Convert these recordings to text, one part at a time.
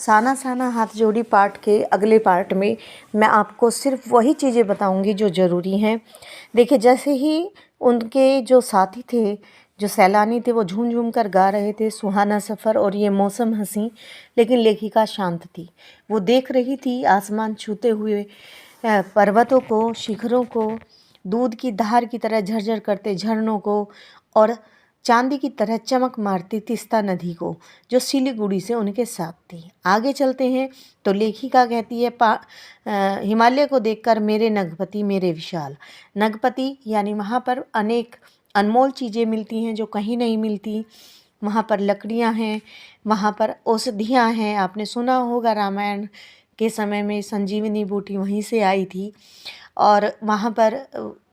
साना साना हाथ जोड़ी पार्ट के अगले पार्ट में मैं आपको सिर्फ वही चीज़ें बताऊंगी जो ज़रूरी हैं। देखिए, जैसे ही उनके जो साथी थे, जो सैलानी थे, वो झूम झूम कर गा रहे थे सुहाना सफ़र और ये मौसम हंसी, लेकिन लेखिका शांत थी। वो देख रही थी आसमान छूते हुए पर्वतों को, शिखरों को, दूध की धार की तरह झरझर करते झरनों को, और चांदी की तरह चमक मारती तीस्ता नदी को, जो सिलीगुड़ी से उनके साथ थी। आगे चलते हैं तो लेखिका कहती है, हिमालय को देखकर मेरे नगपति मेरे विशाल। नगपति यानी वहाँ पर अनेक अनमोल चीज़ें मिलती हैं जो कहीं नहीं मिलती। वहाँ पर लकड़ियाँ हैं, वहाँ पर औषधियाँ हैं। आपने सुना होगा रामायण के समय में संजीवनी बूटी वहीं से आई थी, और वहाँ पर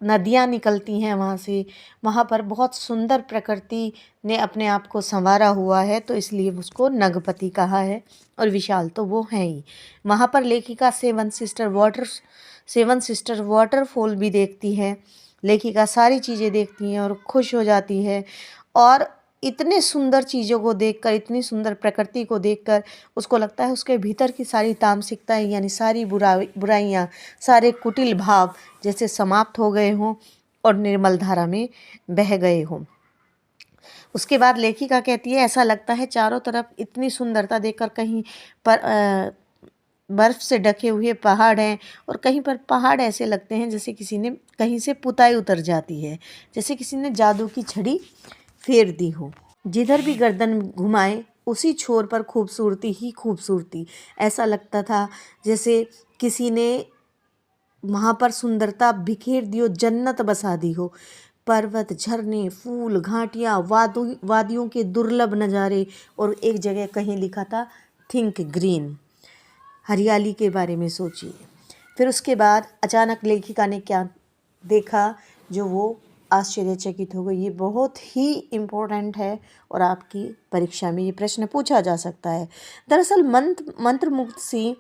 नदियाँ निकलती हैं वहाँ से। वहाँ पर बहुत सुंदर प्रकृति ने अपने आप को संवारा हुआ है, तो इसलिए उसको नगपति कहा है, और विशाल तो वो हैं ही। वहाँ पर लेखिका सेवन सिस्टर वाटरफॉल भी देखती है। लेखिका सारी चीज़ें देखती हैं और खुश हो जाती है, और इतने सुंदर चीज़ों को देखकर, इतनी सुंदर प्रकृति को देखकर उसको लगता है उसके भीतर की सारी तामसिकताएं, यानी सारी बुराइयाँ, सारे कुटिल भाव जैसे समाप्त हो गए हों और निर्मल धारा में बह गए हों। उसके बाद लेखिका कहती है, ऐसा लगता है चारों तरफ इतनी सुंदरता देखकर कहीं पर बर्फ़ से ढके हुए पहाड़ हैं, और कहीं पर पहाड़ ऐसे लगते हैं जैसे किसी ने कहीं से पुताई उतर जाती है, जैसे किसी ने जादू की छड़ी फेर दी हो। जिधर भी गर्दन घुमाए उसी छोर पर खूबसूरती ही खूबसूरती। ऐसा लगता था जैसे किसी ने वहाँ पर सुंदरता बिखेर दी हो, जन्नत बसा दी हो। पर्वत, झरने, फूल, घाटियाँ, वादियों के दुर्लभ नज़ारे, और एक जगह कहीं लिखा था थिंक ग्रीन, हरियाली के बारे में सोचिए। फिर उसके बाद अचानक लेखिका ने क्या देखा जो वो आश्चर्यचकित हो गई। ये बहुत ही इम्पोर्टेंट है और आपकी परीक्षा में ये प्रश्न पूछा जा सकता है। दरअसल मंत्र मुग्ध सी,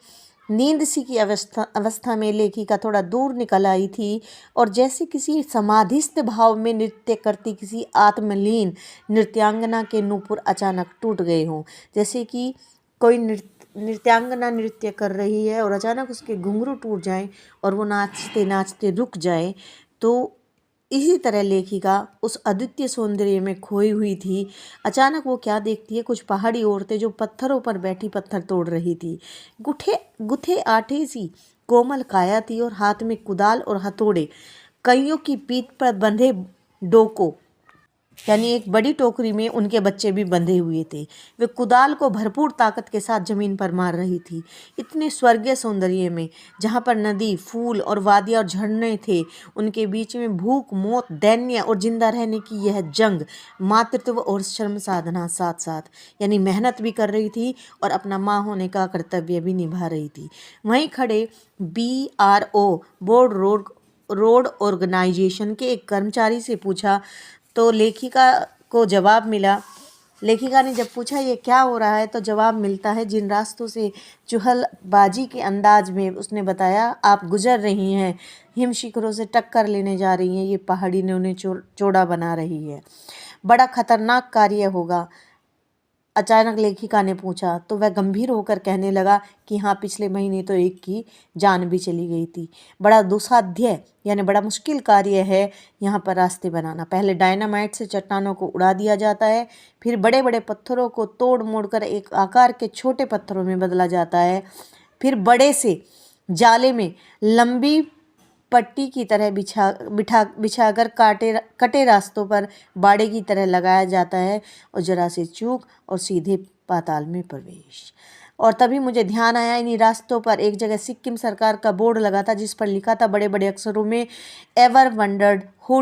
नींद सी की अवस्था में लेखिका थोड़ा दूर निकल आई थी, और जैसे किसी समाधिस्थ भाव में नृत्य करती किसी आत्मलीन नृत्यांगना के नूपुर अचानक टूट गए हों। जैसे कि कोई नृत्यांगना नृत्य कर रही है और अचानक उसके घुंघरू टूट जाएं और वो नाचते नाचते रुक जाए, तो इसी तरह लेखिका उस अद्वितीय सौंदर्य में खोई हुई थी। अचानक वो क्या देखती है, कुछ पहाड़ी औरतें जो पत्थरों पर बैठी पत्थर तोड़ रही थी। गुथे आटे सी कोमल काया थी, और हाथ में कुदाल और हथौड़े, कईयों की पीठ पर बंधे डोको, यानी एक बड़ी टोकरी में उनके बच्चे भी बंधे हुए थे। वे कुदाल को भरपूर ताकत के साथ जमीन पर मार रही थी। इतने स्वर्गीय सौंदर्य में, जहाँ पर नदी, फूल और वादियाँ और झरने थे, उनके बीच में भूख, मौत, दैन्य और जिंदा रहने की यह जंग, मातृत्व और श्रम साधना साथ साथ, यानी मेहनत भी कर रही थी और अपना माँ होने का कर्तव्य भी निभा रही थी। वहीं खड़े BRO रोड ऑर्गेनाइजेशन के एक कर्मचारी से पूछा, तो लेखिका को जवाब मिला। लेखिका ने जब पूछा ये क्या हो रहा है, तो जवाब मिलता है जिन रास्तों से चुहलबाजी के अंदाज में उसने बताया आप गुजर रही हैं, हिम शिखरों से टक्कर लेने जा रही हैं, ये पहाड़ी ने उन्हें चौड़ा बना रही है, बड़ा खतरनाक कार्य होगा। अचानक लेखिका ने पूछा, तो वह गंभीर होकर कहने लगा कि हाँ, पिछले महीने तो एक की जान भी चली गई थी। बड़ा दुस्साध्य यानी बड़ा मुश्किल कार्य है यहाँ पर रास्ते बनाना। पहले डायनामाइट से चट्टानों को उड़ा दिया जाता है, फिर बड़े बड़े पत्थरों को तोड़ मोड़ कर एक आकार के छोटे पत्थरों में बदला जाता है, फिर बड़े से जाले में लंबी पट्टी की तरह बिछाकर कटे रास्तों पर बाड़े की तरह लगाया जाता है, और जरा से चूक और सीधे पाताल में प्रवेश। और तभी मुझे ध्यान आया, इन्हीं रास्तों पर एक जगह सिक्किम सरकार का बोर्ड लगा था जिस पर लिखा था बड़े बड़े अक्षरों में, ever wondered who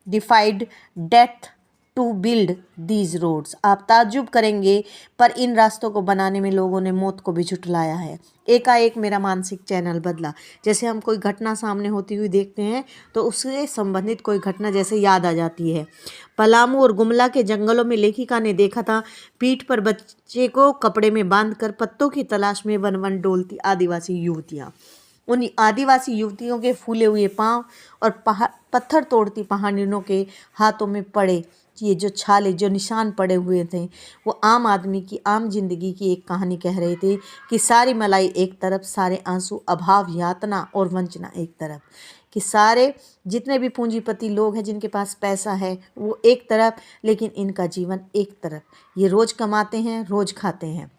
defied death to build these roads. आप ताज्जुब करेंगे, पर इन रास्तों को बनाने में लोगों ने मौत को भी झुठलाया है। एकाएक मेरा मानसिक चैनल बदला। जैसे हम कोई घटना सामने होती हुई देखते हैं तो उससे संबंधित कोई घटना जैसे याद आ जाती है। पलामू और गुमला के जंगलों में लेखिका ने देखा था पीठ पर बच्चे को कपड़े में बांधकर पत्तों की तलाश में वन वन डोलती आदिवासी युवतियाँ। उन आदिवासी युवतियों के फूले हुए पांव और पत्थर तोड़ती पहाड़ियों के हाथों में पड़े ये जो छाले, जो निशान पड़े हुए थे, वो आम आदमी की आम जिंदगी की एक कहानी कह रहे थे कि सारी मलाई एक तरफ, सारे आंसू, अभाव, यातना और वंचना एक तरफ, कि सारे जितने भी पूंजीपति लोग हैं जिनके पास पैसा है वो एक तरफ, लेकिन इनका जीवन एक तरफ। ये रोज़ कमाते हैं, रोज़ खाते हैं।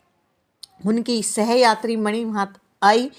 उनकी सहयात्री मणि वहाँ आई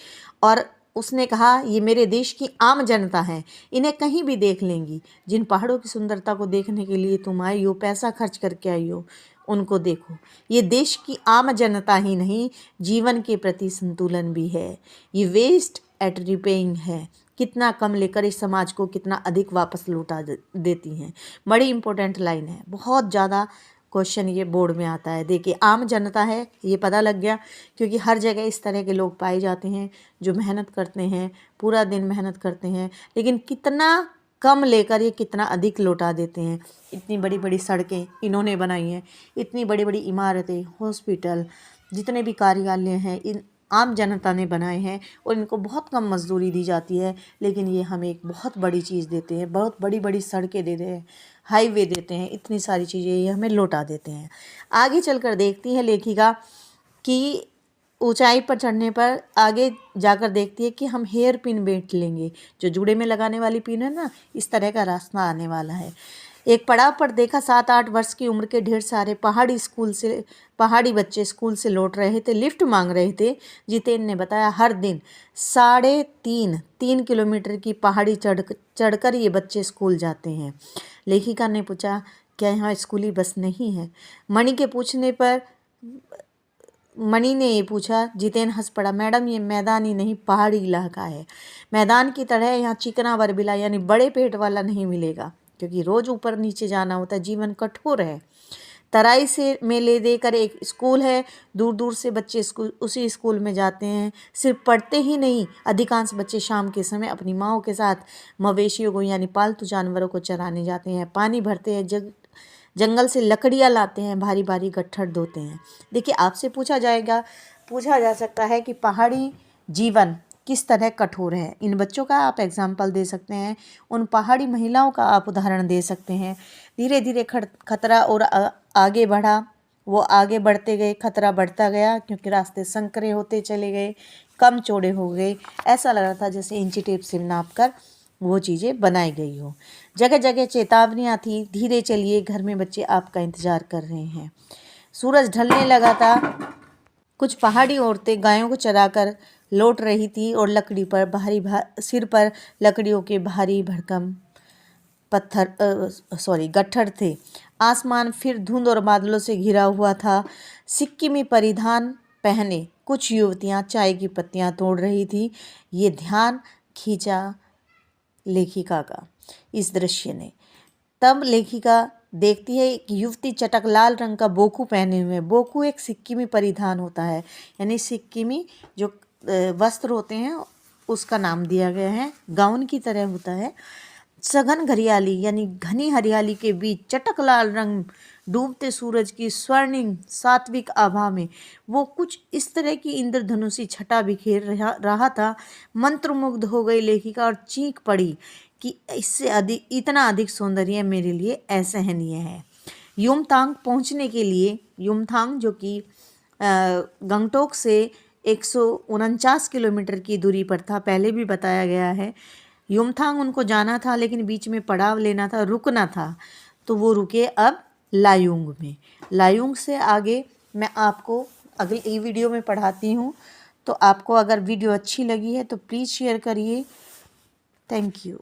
और उसने कहा, ये मेरे देश की आम जनता है, इन्हें कहीं भी देख लेंगी। जिन पहाड़ों की सुंदरता को देखने के लिए तुम आई हो, पैसा खर्च करके आई हो, उनको देखो। ये देश की आम जनता ही नहीं, जीवन के प्रति संतुलन भी है। ये वेस्ट एट रिपेइंग है, कितना कम लेकर इस समाज को कितना अधिक वापस लौटा देती हैं। बड़ी इंपॉर्टेंट लाइन है, बहुत ज़्यादा क्वेश्चन ये बोर्ड में आता है। देखिए, आम जनता है, ये पता लग गया, क्योंकि हर जगह इस तरह के लोग पाए जाते हैं जो मेहनत करते हैं, पूरा दिन मेहनत करते हैं, लेकिन कितना कम लेकर ये कितना अधिक लौटा देते हैं। इतनी बड़ी बड़ी सड़कें इन्होंने बनाई हैं, इतनी बड़ी बड़ी इमारतें, हॉस्पिटल, जितने भी कार्यालय हैं, इन आम जनता ने बनाए हैं और इनको बहुत कम मजदूरी दी जाती है, लेकिन ये हमें एक बहुत बड़ी चीज़ देते हैं, बहुत बड़ी बड़ी सड़कें देते हैं, हाईवे देते हैं, इतनी सारी चीज़ें ये हमें लौटा देते हैं। आगे चलकर देखती है लेखिका कि ऊंचाई पर चढ़ने पर आगे जाकर देखती है कि हम हेयर पिन बेल्ट लेंगे, जो जूड़े में लगाने वाली पिन है ना, इस तरह का रास्ता आने वाला है। एक पड़ाव पर देखा 7-8 वर्ष की उम्र के ढेर सारे पहाड़ी बच्चे स्कूल से लौट रहे थे, लिफ्ट मांग रहे थे। जितेन ने बताया, हर दिन 3.5 किलोमीटर की पहाड़ी चढ़कर ये बच्चे स्कूल जाते हैं। लेखिका ने पूछा, क्या यहाँ स्कूली बस नहीं है? मणि के पूछने पर मणि ने ये पूछा, जितेन हंस पड़ा, मैडम ये मैदानी नहीं पहाड़ी इलाका है। मैदान की तरह यहाँ चिकना बरबिला यानी बड़े पेट वाला नहीं मिलेगा, क्योंकि रोज़ ऊपर नीचे जाना होता है, जीवन कठोर है। तराई से मेले देकर एक स्कूल है, दूर दूर से बच्चे उसी स्कूल में जाते हैं। सिर्फ पढ़ते ही नहीं, अधिकांश बच्चे शाम के समय अपनी माँओं के साथ मवेशियों को यानी पालतू जानवरों को चराने जाते हैं, पानी भरते हैं, जंगल से लकड़ियाँ लाते हैं, भारी भारी गट्ठर धोते हैं। देखिए, आपसे पूछा जा सकता है कि पहाड़ी जीवन किस तरह कठोर है। इन बच्चों का आप एग्जाम्पल दे सकते हैं, उन पहाड़ी महिलाओं का आप उदाहरण दे सकते हैं। धीरे धीरे खतरा और आगे बढ़ा, वो आगे बढ़ते गए, खतरा बढ़ता गया, क्योंकि रास्ते संकरे होते चले गए, कम चौड़े हो गए। ऐसा लग रहा था जैसे इंची टेप से नापकर वो चीज़ें बनाई गई हो। जगह जगह चेतावनियाँ थी, धीरे चलिए, घर में बच्चे आपका इंतज़ार कर रहे हैं। सूरज ढलने लगा था। कुछ पहाड़ी औरतें गायों को चराकर लौट रही थी और सिर पर लकड़ियों के भारी भरकम गट्ठर थे। आसमान फिर धुंध और बादलों से घिरा हुआ था। सिक्किमी परिधान पहने कुछ युवतियां चाय की पत्तियां तोड़ रही थी। ये ध्यान खींचा लेखिका का इस दृश्य ने। तब लेखिका देखती है एक युवती चटक लाल रंग का बोकू पहने हुए। बोकू एक सिक्किमी परिधान होता है, यानी सिक्किमी जो वस्त्र होते हैं उसका नाम दिया गया है, गाउन की तरह होता है। सघन हरियाली यानी घनी हरियाली के बीच चटक लाल रंग डूबते सूरज की स्वर्णिम सात्विक आभा में वो कुछ इस तरह की इंद्रधनुषी छटा बिखेर रहा था। मंत्रमुग्ध हो गई लेखिका और चीख पड़ी कि इससे अधिक, इतना अधिक सौंदर्य मेरे लिए असहनीय है। युमथांग पहुंचने के लिए, युमथांग जो कि गंगटोक से 149 किलोमीटर की दूरी पर था, पहले भी बताया गया है। युमथांग उनको जाना था, लेकिन बीच में पड़ाव लेना था, रुकना था, तो वो रुके अब लायुंग में। लायुंग से आगे मैं आपको अगली वीडियो में पढ़ाती हूँ। तो आपको अगर वीडियो अच्छी लगी है तो प्लीज़ शेयर करिए। Thank you.